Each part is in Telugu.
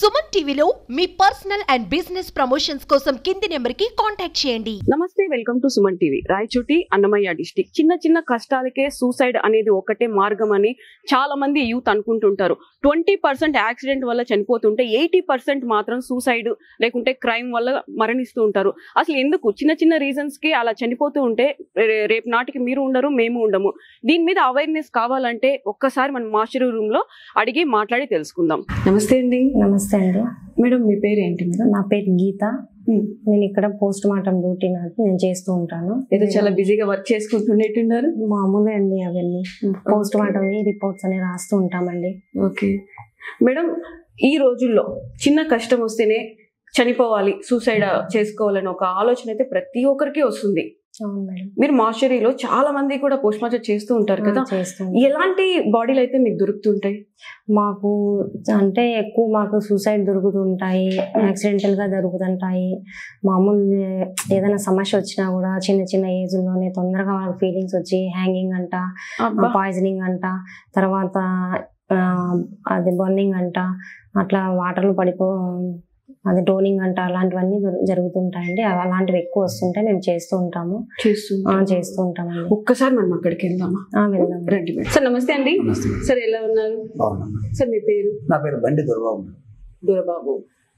సుమన్ టీవీలో మీ పర్సనల్ అండ్ బిజినెస్ ప్రమోషన్స్ కోసం కింది నెంబర్కి కాంటాక్ట్ చేయండి. నమస్తే, welcome to Suman TV. Rayachoti, Annamayya district. చిన్న చిన్న కష్టాలకే సూసైడ్ అనేది ఒకటే మార్గం అని చాలా మంది యూత్ అనుకుంటుంటారు. 20% యాక్సిడెంట్ వల్ల చనిపోతుంటే 80% మాత్రం సూసైడ్ లేకుంటే క్రైమ్ వల్ల మరణిస్తూ ఉంటారు. అసలు ఎందుకు చిన్న చిన్న రీజన్స్ కి అలా చనిపోతూ ఉంటే రేపు నాటికి మీరు ఉండరు, మేము ఉండము. దీని మీద అవేర్నెస్ కావాలంటే ఒక్కసారి మనం మాస్టర్ రూమ్ లో అడిగి మాట్లాడి తెలుసుకుందాం. నమస్తే అండి. నమస్తే అండి మేడం, మీ పేరు ఏంటి మేడం? నా పేరు గీత. నేను ఇక్కడ పోస్ట్ మార్టం డ్యూటీ నేను చేస్తూ ఉంటాను. ఏదో చాలా బిజీగా వర్క్ చేసుకుంటున్నట్టున్నారు. మామూలే అండి, అవన్నీ పోస్ట్ మార్టం రిపోర్ట్స్ అని రాస్తూ ఉంటామండి. ఓకే మేడం, ఈ రోజుల్లో చిన్న కష్టం వస్తేనే చనిపోవాలి, సూసైడ్ చేసుకోవాలని ఒక ఆలోచన అయితే ప్రతి ఒక్కరికి వస్తుంది. మీరు మాస్టరీలో చాలా మంది కూడా పోస్ట్ మార్టం చేస్తూ ఉంటారు కదా, ఎలాంటి బాడీలు అయితే మీకు దొరుకుతుంటాయి? మాకు అంటే ఎక్కువ మాకు సూసైడ్ దొరుకుతుంటాయి, యాక్సిడెంటల్ గా దొరుకుతుంటాయి. మామూలు ఏదైనా సమస్య వచ్చినా కూడా చిన్న చిన్న ఏజ్ లోనే తొందరగా వాళ్ళకి ఫీలింగ్స్ వచ్చి హ్యాంగింగ్ అంట, పాయిజనింగ్ అంట, తర్వాత అది బర్నింగ్ అంట, అట్లా వాటర్లు అది డ్రోనింగ్ అంట, అలాంటివన్నీ జరుగుతుంటాయండి. అలాంటివి ఎక్కువ వస్తుంటాయి. మేము చేస్తూ ఉంటాము. ఉంటామండి. ఒక్కసారి మనం అక్కడికి వెళ్దామా? వెళ్దాం రండి మేడం. సార్ నమస్తే అండి. సార్ ఎలా ఉన్నారు? సార్ మీ పేరు? నా పేరు బండి దొరబాబు. దొరబాబు,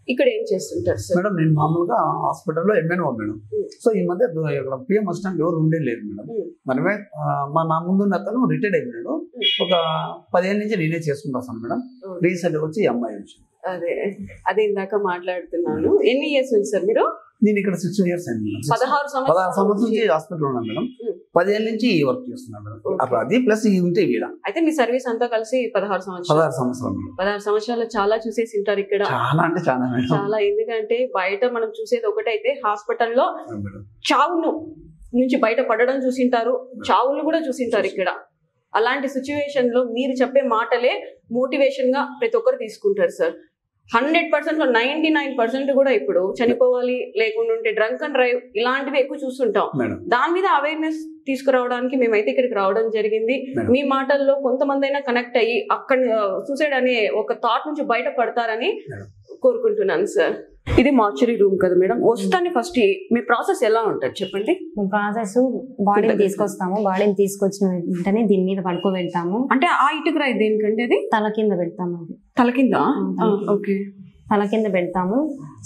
ఇక్కడ ఏం చేస్తుంటారు సార్? మేడం, నేను మామూలుగా హాస్పిటల్లో ఎంఎన్ఓ మేడం. సో ఈ మధ్య ఇక్కడ పిఎం అసిస్టెంట్ ఎవరు ఉండేలేదు మేడం. మనమే నా ముందు అతను రిటైర్డ్ అయిపోయాడు. ఒక 10 ఏళ్ళ నుంచి నేనే చేసుకుంటాను మేడం. రీసెంట్ వచ్చి ఈ అమ్మాయి వచ్చింది. అదే ఇందాక మాట్లాడుతున్నాను. ఎన్ని ఇయర్స్ ఉంది సార్ మీరు? నేను ఇక్కడ 16 ఇయర్స్ అయింది మేడం. 16 సంవత్సరాల నుంచి హాస్పిటల్ ఉన్నాను మేడం. 10 ఏళ్ళ నుంచి వర్క్ చేస్తున్నాను మేడం. అప్పుడు అది ప్లస్ ఇది ఉంటే వీడ. అయితే మీ సర్వీస్ అంతా కలిసి 16 సంవత్సరాలు. 16 సంవత్సరాలు చాలా చూసేసి ఉంటారు ఇక్కడ. చాలా అంటే చాలా. ఎందుకంటే బయట మనం చూసేది ఒకటైతే హాస్పిటల్లో చావును నుంచి బయట పడడం చూసింటారు, చావులు కూడా చూసింటారు ఇక్కడ. అలాంటి సిచ్యువేషన్ లో మీరు చెప్పే మాటలే మోటివేషన్ గా ప్రతి ఒక్కరు తీసుకుంటారు సార్. 100% లో 99% కూడా ఇప్పుడు చనిపోవాలి లేకుండా ఉంటే డ్రంక్ అండ్ డ్రైవ్ ఇలాంటివి ఎక్కువ చూస్తుంటాం. దాని మీద అవేర్నెస్ తీసుకురావడానికి మేమైతే ఇక్కడికి రావడం జరిగింది. మీ మాటల్లో కొంతమంది అయినా కనెక్ట్ అయ్యి అక్కడ సూసైడ్ అనే ఒక థాట్ నుంచి బయట పడతారని కోరుకుంటున్నాను సార్. ఇది మార్చరీ రూమ్ కదా మేడం. వస్తాను ఫస్ట్ మీ ప్రాసెస్ ఎలా ఉంటుంది చెప్పండి. ప్రాసెస్ బాడీని తీసుకొస్తాము. బాడీని తీసుకొచ్చిన వెంటనే దీని మీద పడుకోబెడతాము. అంటే ఆ ఇటుక రాయి దేనికంటే అది తల కింద పెడతాము. అది తల కింద? ఓకే, తల కింద పెడతాము.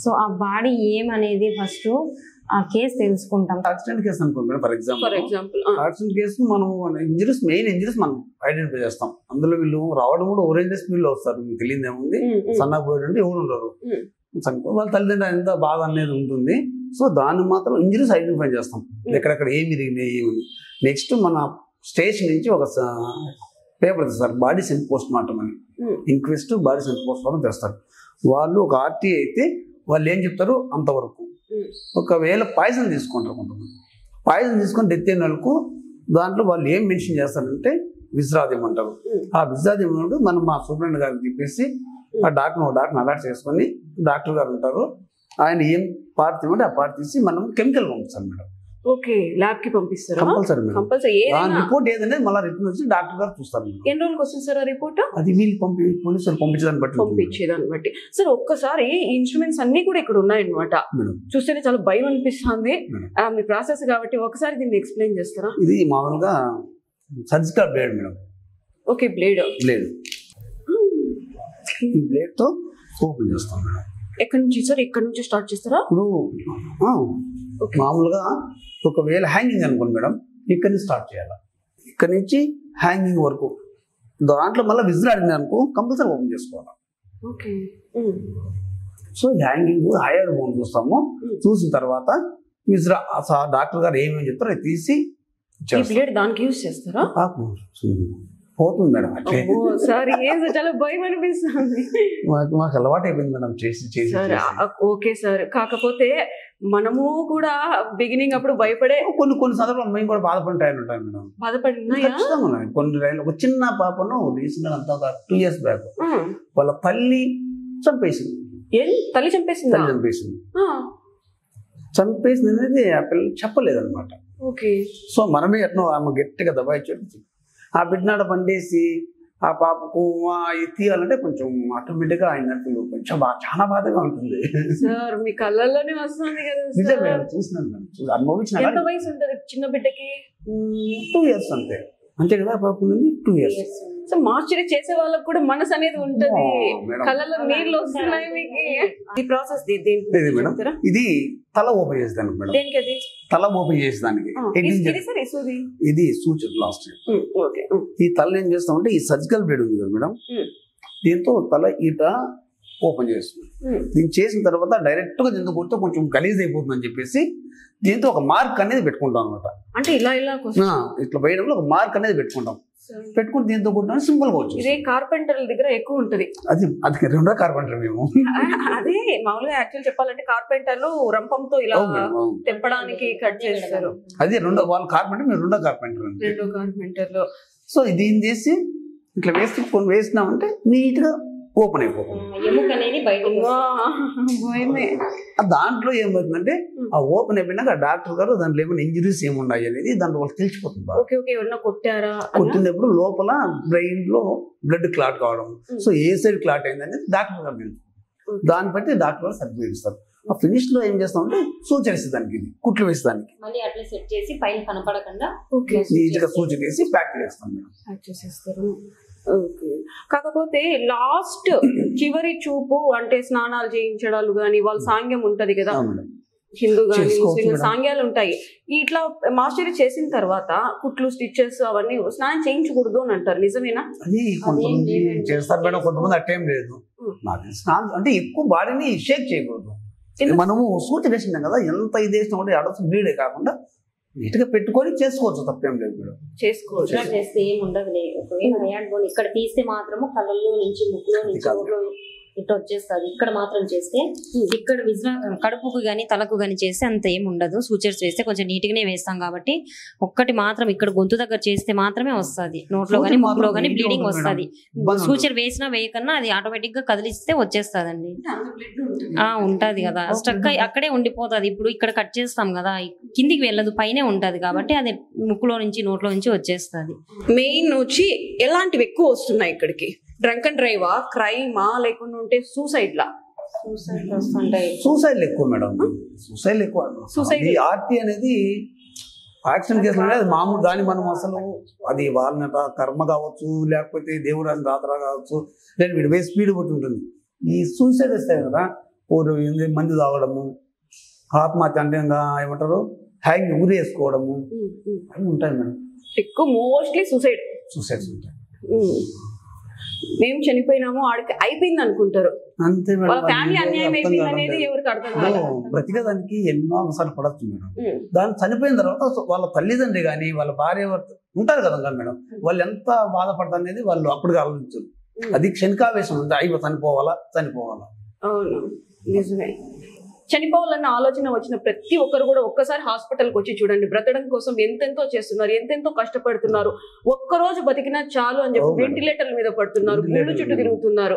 సో ఆ బాడీ ఏమనేది ఫస్ట్ ఆ కేసు తెలుసుకుంటాం. యాక్సిడెంట్ కేసు అనుకోండి ఫర్ ఎగ్జాంపుల్. యాక్సిడెంట్ కేసు మనం మెయిన్ ఇంజరీస్ మనం ఐడెంటిఫై చేస్తాం. అందులో వీళ్ళు రావడం కూడా ఓరెంజ్ స్పీడ్ లో వస్తారు. మీకు తెలియదు ఏముంది, సన్నగా పోయేటంటే ఎవరు ఉండరు. వాళ్ళ తల్లిదండ్రులు ఎంత బాధ అనేది ఉంటుంది. సో దాన్ని మాత్రం ఇంజరీస్ ఐడెంటిఫై చేస్తాం, ఎక్కడెక్కడ ఏమి ఇరిగినాయి ఏమని. నెక్స్ట్ మన స్టేషన్ నుంచి ఒక పేపర్ తెస్తారు, బాడీ సెంట్ పోస్ట్ మార్టం అని. Inquest body sent post mortem తెస్తారు వాళ్ళు. ఒక ఆర్టీ అయితే వాళ్ళు ఏం చెప్తారు అంతవరకు. ఒకవేళ పాయిజన్ తీసుకుంటారు కొంతమంది. పాయిజన్ తీసుకొని డెత్ అయిన వాళ్ళకు దాంట్లో వాళ్ళు ఏం మెన్షన్ చేస్తారంటే విశ్రాద్యం అంటారు. ఆ విశ్రాద్యం మనం మా సూపరింటెండెంట్ గారికి చెప్పేసి ఆ డాక్టర్ని అలర్ట్ చేసుకొని డాక్టర్ గారు ఉంటారు, ఆయన ఏం పార్ట్ ఇవ్వండి ఆ పార్ట్ తీసి మనం కెమికల్ పంపిస్తాం మేడం. ఓకే, ల్యాబ్ కి పంపిస్తారు కంపల్సరీ. రిపోర్ట్ ఏదైనా మళ్ళీ రిటర్న్ వచ్చి డాక్టర్ గారు చూస్తారు. ఎన్ని రోజులకు వస్తుంది సార్ ఆ రిపోర్ట్? అది వీళ్ళు పోలీసులు పంపించేదాన్ని బట్టి. సార్ ఒక్కసారి ఇన్స్ట్రుమెంట్స్ అన్ని కూడా ఇక్కడ ఉన్నాయన్నమాట. చూస్తేనే చాలా భయం అనిపిస్తుంది మీ ప్రాసెస్ కాబట్టి. ఒకసారి దీన్ని ఎక్స్ప్లెయిన్ చేస్తారా? ఇది మామూలుగా surgical blade madam. Okay, blade. ఈ బ్లేడ్ తో ఓపెన్ చేస్తాం మేడం. ఎక్కడి నుంచి సార్? ఇక్కడ నుంచి స్టార్ట్ చేస్తారా? ఇప్పుడు మామూలుగా ఒకవేళ హ్యాంగింగ్ అనుకోండి మేడం, ఇక్కడ నుంచి స్టార్ట్ చేయాలి. ఇక్కడ నుంచి హ్యాంగింగ్ వరకు. దాంట్లో మళ్ళీ విజిల్ ఆడింది అనుకో కంపల్సరీ ఓపెన్ చేసుకోవాలి. Okay, so hanging hire bone చూస్తాము. చూసిన తర్వాత విజిల్ డాక్టర్ గారు ఏమేమి చెప్తారో అది తీసి దానికి యూజ్ చేస్తారా? పోతుంది మేడం. అట్లే సార్ చాలా భయం అనిపిస్తుంది. మాకు అలవాటు అయిపోయింది మేడం చేసి. ఓకే సార్, కాకపోతే మనము కూడా బిగినింగ్ అప్పుడు భయపడే కొన్ని సందర్భాలు మేము కూడా బాధపడిన టైం ఉంటాయి మేడం. బాధపడినా కొన్ని రైలు ఒక చిన్న పాపను రీసెంట్ అంతా ఒక 2 years బ్యాక్ వాళ్ళ తల్లి చంపేసింది. తల్లి చంపేసింది అనేది ఆ పిల్లలు చెప్పలేదు అనమాట. సో మనమే ఎట్నో ఆమె గట్టిగా దబాయించి ఆ బిడ్డనాడ పండేసి ఆ పాపకు తీయాలంటే కొంచెం ఆటోమేటిక్గా అయినట్టు కొంచెం చాలా బాధగా ఉంటుంది. సార్ మీ కళ్ళల్లోనే వస్తుంది కదా నిజమే, చూసినాను మేడం, అనుభవించిన. ఎంత వయసు ఉంటుంది చిన్న బిడ్డకి? 2 years అంతే కదా పాప, 2 years. సో మార్చరీ చేసే వాళ్ళకి కూడా మనసు అనేది ఉంటది, కళ్ళలో నీళ్ళు వస్తున్నాయి మీకు. ఈ ప్రాసెస్ మేడం, ఇది తల ఓపెన్ చేసేదానికి మేడం. దేనికి అది? తల ఓపెన్ చేసేదానికి ఇది సూచన లాస్ట్. ఈ తల ఏం చేస్తామంటే ఈ సర్జికల్ బ్లేడ్ ఉంది కదా మేడం, దీంతో తల ఈట ఓపెన్ చేస్తుంది. దీన్ని చేసిన తర్వాత డైరెక్ట్ గా దీంతో కొడితే కొంచెం గలీజ్ అయిపోతుంది అని చెప్పేసి దీంతో ఒక మార్క్ అనేది పెట్టుకుంటాం అనమాట. అంటే ఇలా ఇట్లా వేయడంలో ఒక మార్క్ అనేది పెట్టుకుంటాం. పెట్టుకుని దీంతో కొట్టడం సింపుల్ గా వచ్చి. ఇదే కార్పెంటర్ దగ్గర ఎక్కువ ఉంటది. అది రెండో కార్పెంటర్ మేము. అదే మామూలుగా యాక్చువల్ చెప్పాలంటే కార్పెంటర్లు రంపంతో ఇలా తెంపడానికి కట్ చేస్తారు. అదే వాళ్ళ కార్పెంటర్, మేము రెండో కార్పెంటర్. సో ఇది చేసి ఇట్లా వేసినామంటే నీట్ గా ఓపెన్ అయిపోతుంది. దాంట్లో ఏమవుతుందంటే ఆ ఓపెన్ అయిపోయినాక డాక్టర్ గారు దాంట్లో ఏమైనా ఇంజరీస్ ఏమున్నాయి అనేది దాంట్లో వాళ్ళకి తెలిసిపోతుంది. కొట్టినప్పుడు లోపల బ్రెయిన్ లో బ్లడ్ క్లాట్ కావడం, సో ఏ సైడ్ క్లాట్ అయింది అనేది డాక్టర్ గారు తెలుసు. దాన్ని బట్టి డాక్టర్ గారు సర్టిఫికేట్ ఇస్తారు. ఆ ఫినిష్ లో ఏం చేస్తామంటే సూచన ఇస్తానికి, ఇది కుట్లు వేసేదానికి నీట్ గా సూచన వేసి ప్యాక్ చేస్తాం. కాకపోతే లాస్ట్ చివరి చూపు అంటే స్నానాలు చేయించడాలు గాని, వాళ్ళ సాంగ్యం ఉంటది కదా, హిందూ గాని ముస్లిం సాంగ్యాలు ఉంటాయి. ఇట్లా మాస్టరీ చేసిన తర్వాత కుట్లు స్టిచెస్ అవన్నీ స్నానం చేయించకూడదు అని అంటారు, నిజమేనా? అది కొంతమంది చేస్తారు మేడం, కొంతమంది అట్టేం లేదు. స్నానం అంటే ఎక్కువ బాడీని షేక్ చేయకూడదు. మనము సూచన వేసినాం కదా, ఎంత ఇది వేసినా కూడా అడల్స్ బ్లీడే కాకుండా నీట్ గా పెట్టుకొని చేసుకోవచ్చు, తప్పేం లేదు మేడం. చేసుకోవచ్చు, చేస్తే ఏం ఉండదు. ఒకవేళ ఇక్కడ తీస్తే మాత్రము కళ్ళల్లో నుంచి ముక్కులో నుంచి ఇట్లా వచ్చేస్తుంది. ఇక్కడ మాత్రం చేస్తే ఇక్కడ కడుపుకు గానీ తలకు గానీ చేస్తే అంత ఏం ఉండదు. సూచర్స్ వేస్తే కొంచెం నీట్ గానే వేస్తాం కాబట్టి ఒక్కటి మాత్రం ఇక్కడ గొంతు దగ్గర చేస్తే మాత్రమే వస్తుంది. నోట్లో గానీ ముక్కులో గానీ బ్లీడింగ్ వస్తుంది. సూచర్ వేసినా వేయకన్నా అది ఆటోమేటిక్ గా కదిలిస్తే వచ్చేస్తుందండి. ఉంటది కదా, స్ట్రక్ అక్కడే ఉండిపోతుంది. ఇప్పుడు ఇక్కడ కట్ చేస్తాం కదా, కిందికి వెళ్ళదు, పైనే ఉంటది కాబట్టి అది ముక్కులో నుంచి నోట్లో నుంచి వచ్చేస్తుంది. మెయిన్ వచ్చి ఎలాంటివి ఎక్కువ వస్తున్నాయి ఇక్కడికి? డ్రంక్ అండ్ డ్రైవా, క్రైమా, లేకుండా ఉంటే సూసైడ్ ఎక్కువ మేడం. సూసైడ్ ఎక్కువ. ఈ ఆర్టీ అనేది యాక్సిడెంట్ కేసులు అనేది మామూలు. దాన్ని మనం అసలు అది వాళ్ళ కర్మ కావచ్చు, లేకపోతే దేవుడు అని రాత్ర కావచ్చు, లేదా వీడి వే స్పీడ్ బట్టి ఉంటుంది. ఈ సూసైడ్ వస్తాయి కదా, మందు తాగడము, ఆత్మహత్య అంటే ఏమంటారు హ్యాంగ్ ఊరి వేసుకోవడము అవి ఉంటాయి మేడం. ఎక్కువ మోస్ట్లీ సూసైడ్స్ ఉంటాయి. మేము చనిపోయినాము ఆడికి అయిపోయింది అనుకుంటారు, అంతే మేడం. ఫ్యామిలీ అన్యాయం అయిపోయింది అనేది ఎవరికి అర్థం కాదు. బ్రతికేదానికి ఎన్నో అవసరాలు పడచ్చు మేడం. దాన్ని చనిపోయిన తర్వాత వాళ్ళ తల్లిదండ్రి కానీ వాళ్ళ భార్య ఉంటారు కదా మేడం, వాళ్ళు ఎంత బాధపడతారు అనేది వాళ్ళు అప్పటికి ఆలోచించరు. అది క్షణికావేశం ఉంది, అయిపో చనిపోవాలా. అవును, నిజమే. చనిపోవాలన్న ఆలోచన వచ్చిన ప్రతి ఒక్కరు కూడా ఒక్కసారి హాస్పిటల్కి వచ్చి చూడండి. బ్రతకడం కోసం ఎంతెంతో చేస్తున్నారు, ఎంతెంతో కష్టపడుతున్నారు. ఒక్కరోజు బతికినా చాలు అని చెప్పి వెంటిలేటర్ల మీద పడుతున్నారు, గుళ్ళు చుట్టూ తిరుగుతున్నారు.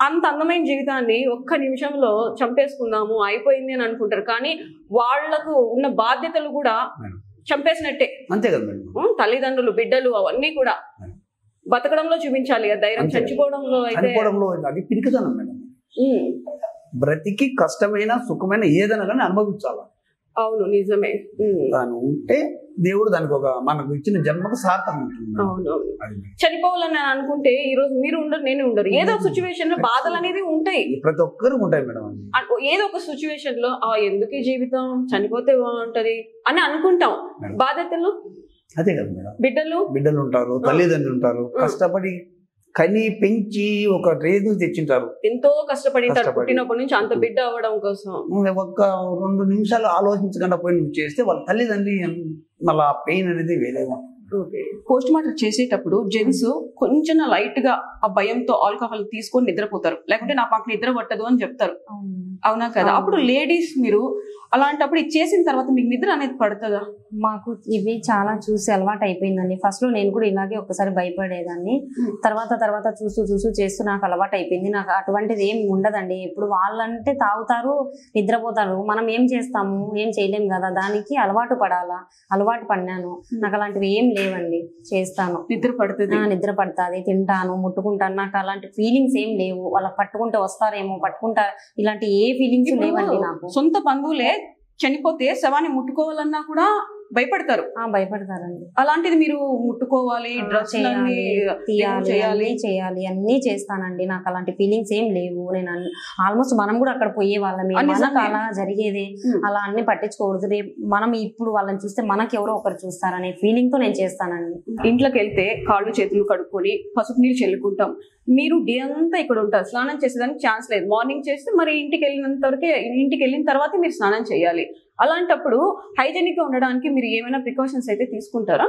అంత అందమైన జీవితాన్ని ఒక్క నిమిషంలో చంపేసుకుందాము అయిపోయింది అని అనుకుంటారు. కానీ వాళ్లకు ఉన్న బాధ్యతలు కూడా చంపేసినట్టే. అంతే కదా, తల్లిదండ్రులు, బిడ్డలు అవన్నీ కూడా బతకడంలో చూపించాలి ఆ ధైర్యం. చచ్చిపోవడంలో అయితే అది పిరికితనం మేడం. బ్రతికి కష్టమైన సుఖమైన ఏదైనా కానీ అనుభవించాలి. అవును, నిజమే. దాని ఉంటే దేవుడు దానికి ఒక మనకు ఇచ్చిన జన్మకు సార్థకం ఉంటుంది. చనిపోవాలని అనుకుంటే ఈ రోజు మీరు ఉండరు, నేను ఉండరు. ఏదో ఒక సిచ్యువేషన్ లో బాధలు అనేది ఉంటాయి, ప్రతి ఒక్కరికి ఉంటాయి మేడం. ఏదో ఒక సిచ్యువేషన్ లో ఎందుకు ఈ జీవితం, చనిపోతే బాగుంటది అని అనుకుంటాం. బాధ్యతలు అదే కదా మేడం. బిడ్డలు ఉంటారు, తల్లిదండ్రులు ఉంటారు, కష్టపడి కని పెంచి ఒక రేజ్ తెచ్చింటారు, ఎంతో కష్టపడింటారు పుట్టినప్పటి నుంచి అంత బిడ్డ అవ్వడం కోసం. ఒక 2 నిమిషాలు ఆలోచించకుండా పోయి నువ్వు చేస్తే వాళ్ళ తల్లిదండ్రి మళ్ళీ ఆ పెయిన్ అనేది వేరే. పోస్ట్ మార్టం చేసేటప్పుడు జెంట్స్ కొంచెం లైట్ గా ఆ భయంతో ఆల్కహాల్ తీసుకొని నిద్రపోతారు, లేకుంటే నా పాక నిద్ర పట్టదు అని చెప్తారు. అవునా కదా? అప్పుడు లేడీస్ మీరు అలాంటప్పుడు ఇది చేసిన తర్వాత మీకు నిద్ర అనేది పడుతుందా? మాకు ఇవి చాలా చూసి అలవాటు అయిపోయిందండి. ఫస్ట్ లో నేను కూడా ఇలాగే ఒకసారి భయపడేదాన్ని. తర్వాత చూస్తూ చేస్తూ నాకు అలవాటు అయిపోయింది. నాకు అటువంటిది ఏం ఉండదండి. ఇప్పుడు వాళ్ళంటే తాగుతారు, నిద్రపోతారు, మనం ఏం చేస్తాము, ఏం చేయలేం కదా. దానికి అలవాటు పడాలా, అలవాటు పడినాను. నాకు అలాంటివి ఏం లేవండి. చేస్తాను, నిద్ర పడుతుంది, నిద్ర పడుతుంది, తింటాను, ముట్టుకుంటాను. నాకు అలాంటి ఫీలింగ్స్ ఏం లేవు. వాళ్ళకి పట్టుకుంటే వస్తారేమో, పట్టుకుంటారు, ఇలాంటి ఏ ఫీలింగ్స్ లేవండి నాకు. సొంత బంధువులే చనిపోతే శవాన్ని ముట్టుకోవాలన్నా కూడా భయపడతారు. భయపడతారండి. అలాంటిది మీరు ముట్టుకోవాలి, డ్రెస్ చేయాలి అన్ని చేస్తానండి. నాకు అలాంటి ఫీలింగ్స్ ఏం లేవు. నేను ఆల్మోస్ట్ మనం కూడా అక్కడ పోయే వాళ్ళమే. మనకు అలా జరిగేది, అలా అన్ని పట్టించుకోకూడదు. రేపు మనం ఇప్పుడు వాళ్ళని చూస్తే మనకి ఎవరో ఒకరు చూస్తారనే ఫీలింగ్ తో నేను చేస్తానండి. ఇంట్లోకి వెళ్తే కాళ్ళు చేతులు కడుక్కొని పసుపు నీళ్ళు చల్లుకుంటాం. మీరు డే అంతా ఇక్కడ ఉంటారు, స్నానం చేసేదానికి ఛాన్స్ లేదు. మార్నింగ్ చేస్తే మరి ఇంటికి వెళ్ళిన తర్వాత మీరు స్నానం చేయాలి. అలాంటప్పుడు హైజెనిక్ గా ఉండడానికి మీరు ఏమైనా ప్రికాషన్స్ అయితే తీసుకుంటారా?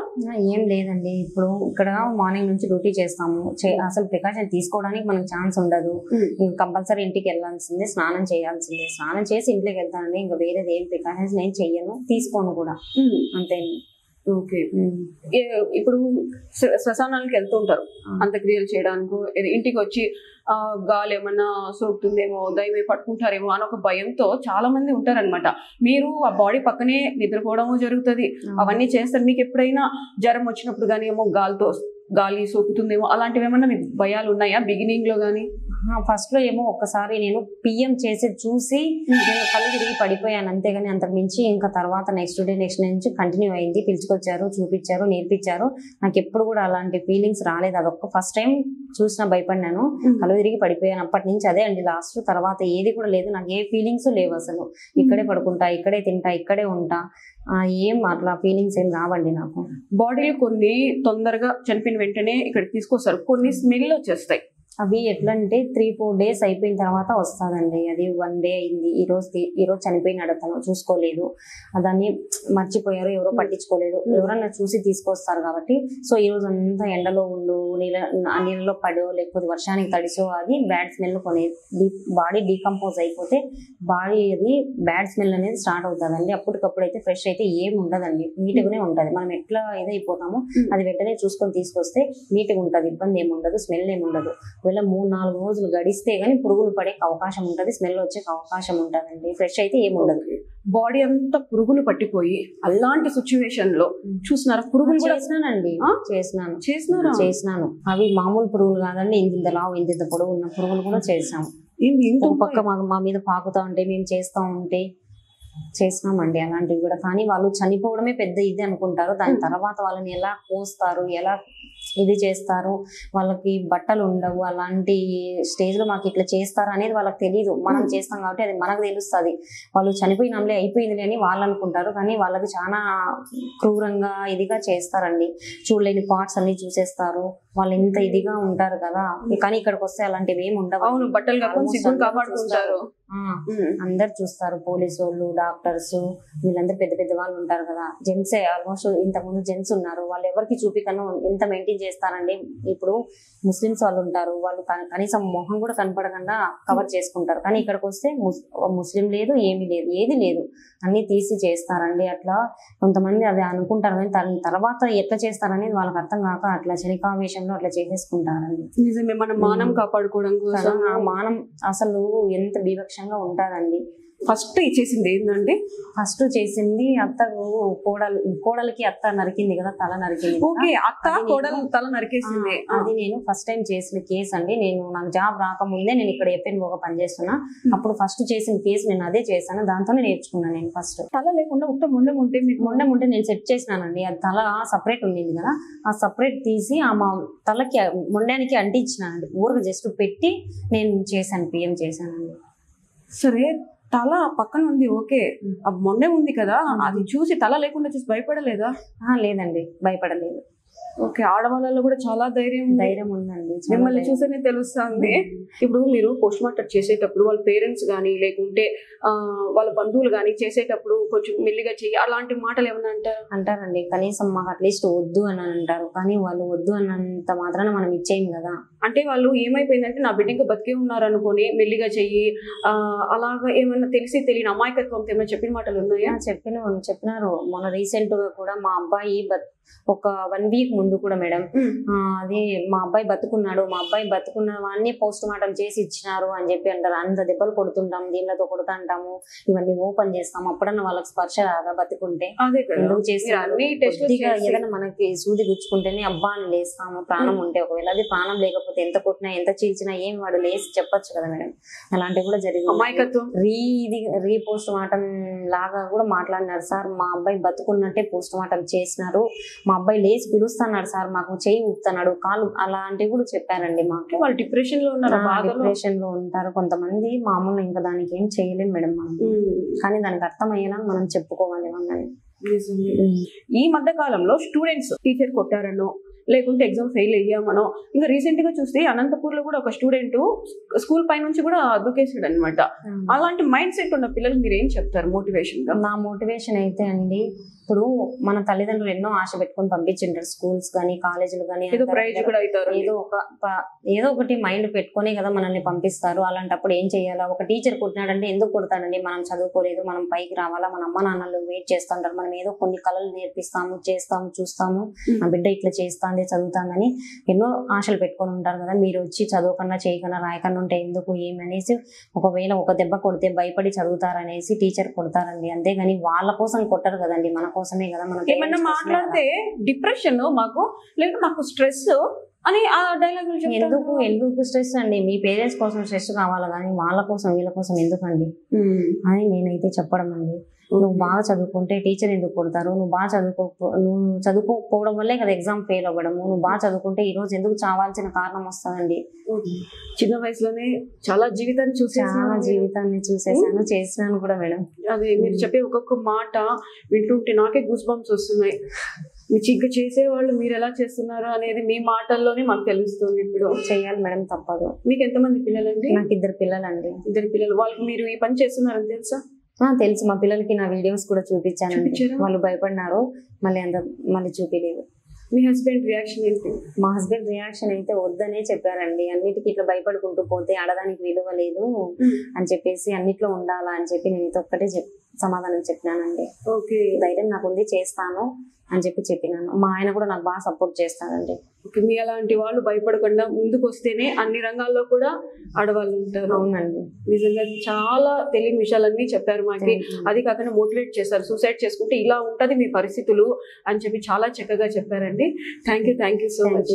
ఏం లేదండి. ఇప్పుడు ఇక్కడ మార్నింగ్ నుంచి డ్యూటీ చేస్తాము, అసలు ప్రికాషన్ తీసుకోవడానికి మనకు ఛాన్స్ ఉండదు. కంపల్సరీ ఇంటికి వెళ్ళాల్సిందే, స్నానం చేయాల్సిందే. స్నానం చేసి ఇంట్లోకి వెళ్తానండి. ఇంకా వేరేది ఏం ప్రికాషన్స్ నేను చెయ్యను, తీసుకోను కూడా. అంతే. ఓకే. ఇప్పుడు శ్మశానాలకు వెళ్తూ ఉంటారు అంత్యక్రియలు చేయడానికి. ఇంటికి వచ్చి గాలి ఏమన్నా సోకుతుందేమో, దైవం పట్టుకుంటారేమో అని ఒక భయంతో చాలా మంది ఉంటారనమాట. మీరు ఆ బాడీ పక్కనే నిద్రపోవడము జరుగుతుంది, అవన్నీ చేస్తారు. మీకు ఎప్పుడైనా జ్వరం వచ్చినప్పుడు కానీ ఏమో గాలి సోకుతుందేమో అలాంటివి ఏమన్నా మీకు భయాలు ఉన్నాయా బిగినింగ్ లో గానీ? ఫస్ట్ లో ఏమో ఒక్కసారి నేను పిఎం చేసి చూసి నేను కళ్ళు తిరిగి పడిపోయాను, అంతేగాని అంతకు మించి ఇంకా తర్వాత నెక్స్ట్ నుంచి కంటిన్యూ అయింది. పిలుచుకొచ్చారు, చూపించారు, నేర్పించారు. నాకు ఎప్పుడు కూడా అలాంటి ఫీలింగ్స్ రాలేదు. అదొక్క ఫస్ట్ టైం చూసినా భయపడినాను, కళ్ళు తిరిగి పడిపోయాను. అప్పటి నుంచి అదే అండి లాస్ట్. తర్వాత ఏది కూడా లేదు, నాకు ఏ ఫీలింగ్స్ లేవు అసలు. ఇక్కడే పడుకుంటా, ఇక్కడే తింటా, ఇక్కడే ఉంటా. ఏం అట్లా ఫీలింగ్స్ ఏం రావండి నాకు. బాడీలో కొన్ని తొందరగా చనిపోయిన వెంటనే ఇక్కడికి తీసుకొస్తారు, కొన్ని స్మెల్ వచ్చేస్తాయి. అవి ఎట్లా అంటే 3-4 days అయిపోయిన తర్వాత వస్తుందండి. అది 1 day అయింది, ఈ రోజు చనిపోయినాడు, తను చూసుకోలేదు, దాన్ని మర్చిపోయారు, ఎవరో పట్టించుకోలేదు, ఎవరన్నా చూసి తీసుకొస్తారు కాబట్టి. సో ఈ రోజు అంతా ఎండలో ఉండు, నీళ్ళలో పడో లేకపోతే వర్షానికి తడిసో అది బ్యాడ్ స్మెల్ బాడీ డీకంపోజ్ అయిపోతే బాడీ అది బ్యాడ్ స్మెల్ అనేది స్టార్ట్ అవుతుందండి. అప్పటికప్పుడు అయితే ఫ్రెష్ అయితే ఏం ఉండదండి, నీట్గానే ఉంటుంది. మనం ఎట్లా ఇదైపోతామో అది వెంటనే చూసుకొని తీసుకొస్తే నీట్గా ఉంటుంది, ఇబ్బంది ఏముండదు, స్మెల్ ఏముండదు. ఒకవేళ 3-4 రోజులు గడిస్తే గానీ పురుగులు పడే అవకాశం ఉంటుంది, స్మెల్ వచ్చే అవకాశం ఉంటుందండి. ఫ్రెష్ అయితే ఏముండదు. బాడీ అంతా పురుగులు పట్టిపోయి అలాంటి సిచ్యువేషన్ లో చూసినారా? పురుగులు చేసినానండి, చేసినాను. అవి మామూలు పురుగులు కాదండి, ఇంత లావు ఇంత పొడవు ఉన్న పురుగులు కూడా చేసాము. పక్క మా మీద పాకుతా ఉంటే మేము చేస్తా ఉంటే చేసినామండి అలాంటివి కూడా. కానీ వాళ్ళు చనిపోవడమే పెద్ద ఇది అనుకుంటారు. దాని తర్వాత వాళ్ళని ఎలా కోస్తారు, ఎలా ఇది చేస్తారు, వాళ్ళకి బట్టలు ఉండవు, అలాంటి స్టేజ్ లో మాకు ఇట్లా చేస్తారు అనేది వాళ్ళకి తెలియదు. మనం చేస్తాం కాబట్టి అది మనకు తెలుస్తుంది. వాళ్ళు చనిపోయినాంలే అయిపోయింది అని వాళ్ళు అనుకుంటారు, కానీ వాళ్ళకి చాలా క్రూరంగా ఇదిగా చేస్తారండి. చూడలేని పార్ట్స్ అన్ని చూసేస్తారు, వాళ్ళు ఎంత ఇదిగా ఉంటారు కదా. కానీ ఇక్కడికి వస్తే అలాంటివి ఏమి ఉండవు. అవును, బట్టలు కాపాడుకుంటారు, అందరు చూస్తారు. పోలీసు వాళ్ళు, డాక్టర్స్, వీళ్ళందరూ పెద్ద పెద్ద వాళ్ళు ఉంటారు కదా. జెంట్సే ఆల్మోస్ట్ ఇంతకుముందు జెంట్స్ ఉన్నారు, వాళ్ళు ఎవరికి చూపికను ఎంత మెయింటైన్ చేస్తారండి. ఇప్పుడు ముస్లిమ్స్ వాళ్ళు ఉంటారు, వాళ్ళు కనీసం మొహం కూడా కనపడకుండా కవర్ చేసుకుంటారు. కానీ ఇక్కడికి వస్తే ముస్లిం లేదు, ఏమీ లేదు, ఏది లేదు, అన్ని తీసి చేస్తారండి. అట్లా కొంతమంది అది అనుకుంటారు, కానీ దాని తర్వాత ఎట్లా చేస్తారనేది వాళ్ళకి అర్థం కాక అట్లా శనికావేశంలో అట్లా చేసేసుకుంటారండి. నిజమే, మనం మానం కాపాడుకోవడం కోసం. ఆ మానం అసలు ఎంత బీభత్సంగా ఉంటుందండి. ఫస్ట్ చేసింది ఏంటంటే, ఫస్ట్ చేసింది అత్తకు కోడలికి అత్త నరికింది కదా, తల నరికింది. ఓకే, అత్త కోడలు తల నరికేసింది. అది నేను ఫస్ట్ టైం చేసిన కేసు అండి. నాకు జాబ్ రాకముందే నేను ఇక్కడ ఎఫ్ఎన్ఓగా పనిచేస్తున్నా. అప్పుడు ఫస్ట్ చేసిన కేసు నేను అదే చేశాను, దాంతోనే నేర్చుకున్నాను. నేను ఫస్ట్ తల లేకుండా ఉత్త మొండెం ఉంటే నేను సెట్ చేసినానండి. అది తల సపరేట్ ఉండింది కదా, ఆ సపరేట్ తీసి ఆ మా తలకి మొండానికి అంటించినానండి. ఊరికి జస్ట్ పెట్టి నేను చేశాను, పిఎం చేశానండి. సరే, తల పక్కన ఉంది, ఓకే, ఆ మొండె ఉంది కదా, అది చూసి తల లేకుండా చూసి భయపడలేదా? లేదండి, భయపడలేదు. ఓకే, ఆడవాళ్ళలో కూడా చాలా ధైర్యం ఉందండి, మిమ్మల్ని చూసేనే తెలుస్తుంది. ఇప్పుడు మీరు పోస్ట్ మార్టం చేసేటప్పుడు వాళ్ళ పేరెంట్స్ కానీ లేకుంటే వాళ్ళ బంధువులు కానీ చేసేటప్పుడు కొంచెం మెల్లిగా చెయ్యి అలాంటి మాటలు ఏమన్నా అంటారండి. కనీసం మాకు అట్లీస్ట్ వద్దు అని అంటారు, కానీ వాళ్ళు వద్దు అన్నంత మాత్రాన మనం ఇచ్చేయం కదా. అంటే వాళ్ళు ఏమైపోయిందంటే నా బిడ్డ ఇంకా బతికే ఉన్నారు అనుకుని మెల్లిగా చెయ్యి అలాగా ఏమన్నా తెలిసి తెలియని అమాయకత్వంతో ఏమైనా చెప్పిన మాటలు ఉన్నాయా? చెప్పినారు. మొన్న రీసెంట్ గా కూడా మా అబ్బాయి ఒక 1 వీక్ ముందు కూడా మేడం అది మా అబ్బాయి బతుకున్నాడు, మా అబ్బాయి బతుకున్న వాడిని పోస్ట్ మార్టం చేసి ఇచ్చినారు అని చెప్పి అంటారు. అంత దెబ్బలు కొడుతుంటాం, దీనిలతో కొడుతుంటాము, ఇవన్నీ ఓపెన్ చేస్తాం, అప్పుడన్నా వాళ్ళకి స్పర్శ రాదా బతుకుంటే? ఎందుకు చేస్తారు? ఏదైనా మనకి సూది గుచ్చుకుంటేనే అబ్బా అని లేస్తాము ప్రాణం ఉంటే. ఒకవేళ అది ప్రాణం లేకపోతే ఎంత కొట్టినా ఎంత చీల్చినా ఏం వాడు లేసి చెప్పొచ్చు కదా మేడం. అలాంటివి కూడా జరిగింది. రీ పోస్ట్ మార్టం లాగా కూడా మాట్లాడినారు. సార్ మా అబ్బాయి బతుకున్నట్టే పోస్ట్ మార్టం చేసినారు, మా అబ్బాయి లేచి పిలుస్తున్నాడు సార్, మాకు చేయి ఊపుతున్నాడు, కాలు, అలాంటివి కూడా చెప్పారండి మాకు. వాళ్ళు డిప్రెషన్ లో ఉన్నారు, డిప్రెషన్ లో ఉంటారు కొంతమంది. మామూలు ఇంకా దానికి ఏం చేయలేం మేడం మనం, కానీ దానికి అర్థమయ్యేలా మనం చెప్పుకోవాలి వాళ్ళని. ఈ మధ్య కాలంలో స్టూడెంట్స్ టీచర్ కొట్టారనో లేకుంటే ఎగ్జామ్ ఫెయిల్ అయ్యామనో, ఇంకా రీసెంట్ గా చూస్తే అనంతపూర్ లో కూడా ఒక స్టూడెంట్ స్కూల్ పై నుంచి కూడా దూకేసాడు అనమాట. అలాంటి మైండ్ సెట్ ఉన్న పిల్లలు మీరు ఏం చెప్తారు మోటివేషన్ గా? నా మోటివేషన్ అయితే అండి, ఇప్పుడు మన తల్లిదండ్రులు ఎన్నో ఆశ పెట్టుకొని పంపించింటారు, స్కూల్స్ కానీ కాలేజీలు కానీ, ఏదో ఒకటి మైండ్ పెట్టుకునే కదా మనల్ని పంపిస్తారు. అలాంటప్పుడు ఏం చెయ్యాలా? ఒక టీచర్ కొట్టినాడంటే ఎందుకు కొడతాడండి? మనం చదువుకోలేదు, మనం పైకి రావాలా, మన అమ్మ నాన్నలు వెయిట్ చేస్తుంటారు, మనం ఏదో కొన్ని కళలు నేర్పిస్తాము, చేస్తాము, చూస్తాము, నా బిడ్డ ఇట్లా చేస్తాంది, చదువుతాందని ఎన్నో ఆశలు పెట్టుకొని ఉంటారు కదా. మీరు వచ్చి చదవకుండా చేయకుండా రాయకుండా ఉంటే ఎందుకు ఏమనేసి, ఒకవేళ ఒక దెబ్బ కొడితే భయపడి చదువుతారనేసి టీచర్ కొడతారండి. అంతేగాని వాళ్ళ కోసం కొట్టరు కదండి, మన కోసమే కదా. మనం ఏమన్నా మాట్లాడితే డిప్రెషన్ మాకు లేదు, మాకు స్ట్రెస్ అని ఆ డైలాగ్ ఎందుకు స్ట్రెస్ అండి? మీ పేరెంట్స్ కోసం స్ట్రెస్ కావాలి కానీ వాళ్ళ కోసం వీళ్ళ కోసం ఎందుకండి అని నేనైతే చెప్పడం అండి. నువ్వు బాగా చదువుకుంటే టీచర్ ఎందుకు కొడతారు? నువ్వు బాగా చదువుకోకపోవడం వల్లే కదా ఎగ్జామ్ ఫెయిల్ అవ్వడము. నువ్వు బాగా చదువుకుంటే ఈ రోజు ఎందుకు చావాల్సిన కారణం వస్తుందండి. చిన్న వయసులోనే చాలా జీవితాన్ని చూసేసాను, చేసినాను కూడా మేడం. అదే మీరు చెప్పే ఒక్కొక్క మాట వింటుంటే నాకే గూస్ బంప్స్ వస్తున్నాయి. మీకు చేసేవాళ్ళు మీరు ఎలా చేస్తున్నారు అనేది మీ మాటల్లోనే మాకు తెలుస్తుంది. ఇప్పుడు చెయ్యాలి మేడం, తప్పదు. మీకు ఎంతమంది పిల్లలండి? నాకు 2 పిల్లలండి. 2 పిల్లలు. వాళ్ళకి మీరు ఈ పని చేస్తున్నారని తెలుసా? తెలుసు. మా పిల్లలకి నా వీడియోస్ కూడా చూపించానండి. వాళ్ళు భయపడినారు, మళ్ళీ చూపించలేదు. మీ హస్బెండ్ రియాక్షన్ ఏంటి? మా హస్బెండ్ రియాక్షన్ అయితే వద్దనే చెప్పారండి. అన్నిటికీ ఇట్లా భయపడుకుంటూ పోతే ఆడదానికి విలువ లేదు అని చెప్పేసి, అన్నిట్లో ఉండాలా అని చెప్పి నేను ఇది ఒక్కటే సమాధానం చెప్పినానండి. ఓకే, ధైర్యం నాకుంది, చేస్తాను అని చెప్పినాను. మా ఆయన కూడా నాకు బాగా సపోర్ట్ చేస్తారండి. మీ అలాంటి వాళ్ళు భయపడకుండా ముందుకు వస్తేనే అన్ని రంగాల్లో కూడా ఆడవాళ్ళు ఉంటారు. అవునండి, నిజంగా చాలా తెలియని విషయాలన్నీ చెప్పారు మాకి. అది కాకుండా మోటివేట్ చేశారు, సూసైడ్ చేసుకుంటే ఇలా ఉంటది మీ పరిస్థితులు అని చెప్పి చాలా చక్కగా చెప్పారండి. Thank you so much.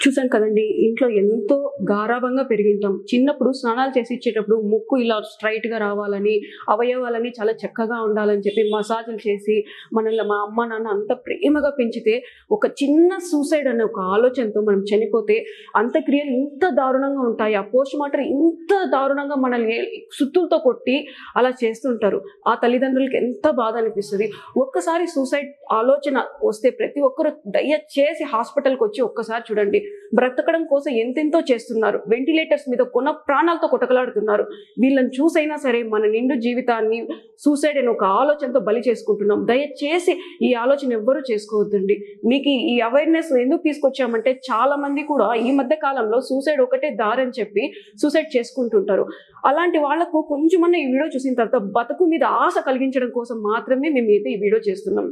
చూసాం కదండి, ఇంట్లో ఎంతో గారాభంగా పెరిగింటాం. చిన్నప్పుడు స్నానాలు చేసి ఇచ్చేటప్పుడు ముక్కు ఇలా స్ట్రైట్ గా రావాలని, అవయవాలని చాలా చక్కగా ఉండాలని చెప్పి మసాజులు చేసి మనల్ని మా అమ్మ నాన్న అంత ప్రేమగా పెంచితే, ఒక చిన్న సూసైడ్ అనే ఒక ఆలోచనతో మనం చనిపోతే అంత్యక్రియలు ఇంత దారుణంగా ఉంటాయి. ఆ పోస్ట్ మార్టం ఇంత దారుణంగా మనల్ని సుత్తులతో కొట్టి అలా చేస్తుంటారు. ఆ తల్లిదండ్రులకి ఎంత బాధ అనిపిస్తుంది. ఒక్కసారి సూసైడ్ ఆలోచన వస్తే ప్రతి ఒక్కరు దయచేసి హాస్పిటల్కి వచ్చి ఒక్కసారి చూడండి. బ్రతకడం కోసం ఎంతెంతో చేస్తున్నారు, వెంటిలేటర్స్ మీద కొన ప్రాణాలతో కొట్టకలాడుతున్నారు. వీళ్ళని చూసైనా సరే మన నిండు జీవితాన్ని సూసైడ్ అనే ఒక ఆలోచనతో బలి చేసుకుంటున్నాం. దయచేసి ఈ ఆలోచన ఎవ్వరూ చేసుకోవద్దండి. మీకు ఈ అవేర్నెస్ ఎందుకు తీసుకొచ్చామంటే, చాలా మంది కూడా ఈ మధ్య కాలంలో సూసైడ్ ఒకటే దారి అని చెప్పి సూసైడ్ చేసుకుంటుంటారు. అలాంటి వాళ్లకు కొంచెమన్నా ఈ వీడియో చూసిన తర్వాత బతుకు మీద ఆశ కలిగించడం కోసం మాత్రమే మేము అయితే ఈ వీడియో చేస్తున్నాం.